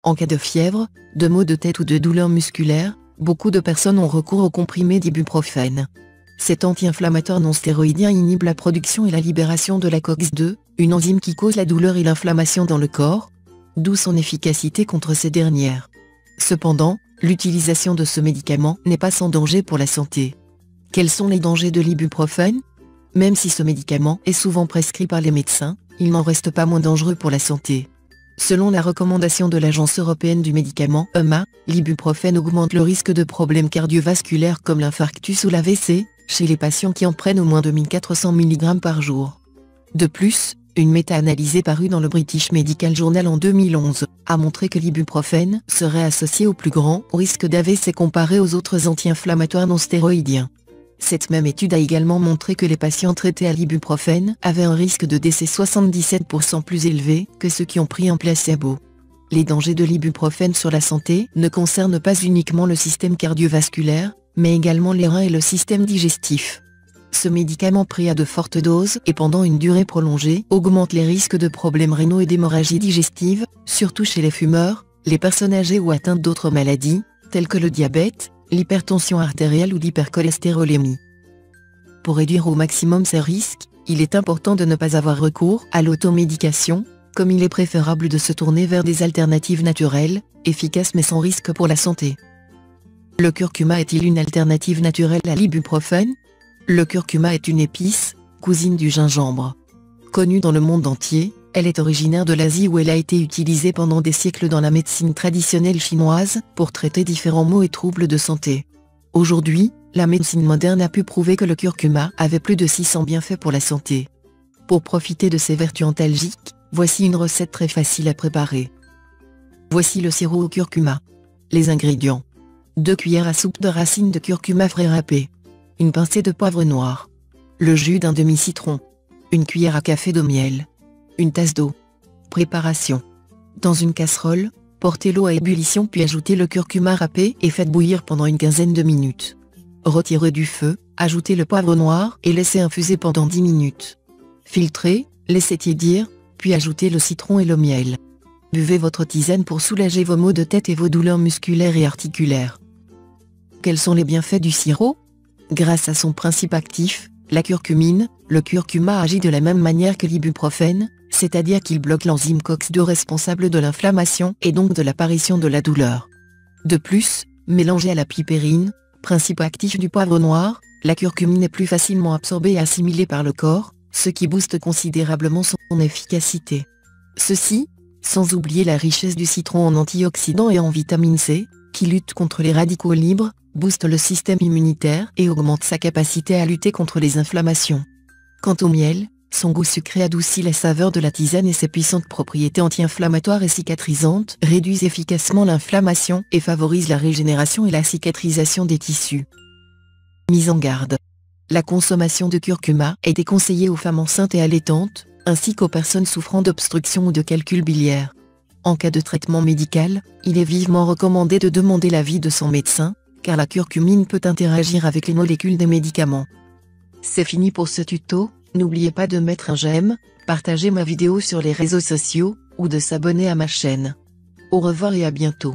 En cas de fièvre, de maux de tête ou de douleurs musculaires, beaucoup de personnes ont recours au comprimé d'ibuprofène. Cet anti-inflammatoire non stéroïdien inhibe la production et la libération de la COX-2, une enzyme qui cause la douleur et l'inflammation dans le corps, d'où son efficacité contre ces dernières. Cependant, l'utilisation de ce médicament n'est pas sans danger pour la santé. Quels sont les dangers de l'ibuprofène? Même si ce médicament est souvent prescrit par les médecins, il n'en reste pas moins dangereux pour la santé. Selon la recommandation de l'Agence européenne du médicament (EMA), l'ibuprofène augmente le risque de problèmes cardiovasculaires comme l'infarctus ou l'AVC, chez les patients qui en prennent au moins 2400 mg par jour. De plus, une méta-analyse parue dans le British Medical Journal en 2011 a montré que l'ibuprofène serait associé au plus grand risque d'AVC comparé aux autres anti-inflammatoires non stéroïdiens. Cette même étude a également montré que les patients traités à l'ibuprofène avaient un risque de décès 77% plus élevé que ceux qui ont pris un placebo. Les dangers de l'ibuprofène sur la santé ne concernent pas uniquement le système cardiovasculaire, mais également les reins et le système digestif. Ce médicament pris à de fortes doses et pendant une durée prolongée augmente les risques de problèmes rénaux et d'hémorragie digestive, surtout chez les fumeurs, les personnes âgées ou atteintes d'autres maladies, telles que le diabète, l'hypertension artérielle ou l'hypercholestérolémie. Pour réduire au maximum ces risques, il est important de ne pas avoir recours à l'automédication, comme il est préférable de se tourner vers des alternatives naturelles, efficaces mais sans risque pour la santé. Le curcuma est-il une alternative naturelle à l'ibuprofène? Le curcuma est une épice, cousine du gingembre. Connue dans le monde entier, elle est originaire de l'Asie où elle a été utilisée pendant des siècles dans la médecine traditionnelle chinoise pour traiter différents maux et troubles de santé. Aujourd'hui, la médecine moderne a pu prouver que le curcuma avait plus de 600 bienfaits pour la santé. Pour profiter de ses vertus antalgiques, voici une recette très facile à préparer. Voici le sirop au curcuma. Les ingrédients: 2 cuillères à soupe de racines de curcuma frais râpées, une pincée de poivre noir, le jus d'un demi-citron, une cuillère à café de miel, une tasse d'eau. Préparation: dans une casserole, portez l'eau à ébullition puis ajoutez le curcuma râpé et faites bouillir pendant une quinzaine de minutes. Retirez du feu, ajoutez le poivre noir et laissez infuser pendant 10 minutes. Filtrez, laissez tiédir, puis ajoutez le citron et le miel. Buvez votre tisane pour soulager vos maux de tête et vos douleurs musculaires et articulaires. Quels sont les bienfaits du sirop? Grâce à son principe actif, la curcumine, le curcuma agit de la même manière que l'ibuprofène, c'est-à-dire qu'il bloque l'enzyme COX-2 responsable de l'inflammation et donc de l'apparition de la douleur. De plus, mélangée à la pipérine, principe actif du poivre noir, la curcumine est plus facilement absorbée et assimilée par le corps, ce qui booste considérablement son efficacité. Ceci, sans oublier la richesse du citron en antioxydants et en vitamine C, qui lutte contre les radicaux libres, booste le système immunitaire et augmente sa capacité à lutter contre les inflammations. Quant au miel, son goût sucré adoucit la saveur de la tisane et ses puissantes propriétés anti-inflammatoires et cicatrisantes réduisent efficacement l'inflammation et favorisent la régénération et la cicatrisation des tissus. Mise en garde. La consommation de curcuma est déconseillée aux femmes enceintes et allaitantes, ainsi qu'aux personnes souffrant d'obstruction ou de calcul biliaire. En cas de traitement médical, il est vivement recommandé de demander l'avis de son médecin, car la curcumine peut interagir avec les molécules des médicaments. C'est fini pour ce tuto, n'oubliez pas de mettre un j'aime, partager ma vidéo sur les réseaux sociaux, ou de s'abonner à ma chaîne. Au revoir et à bientôt.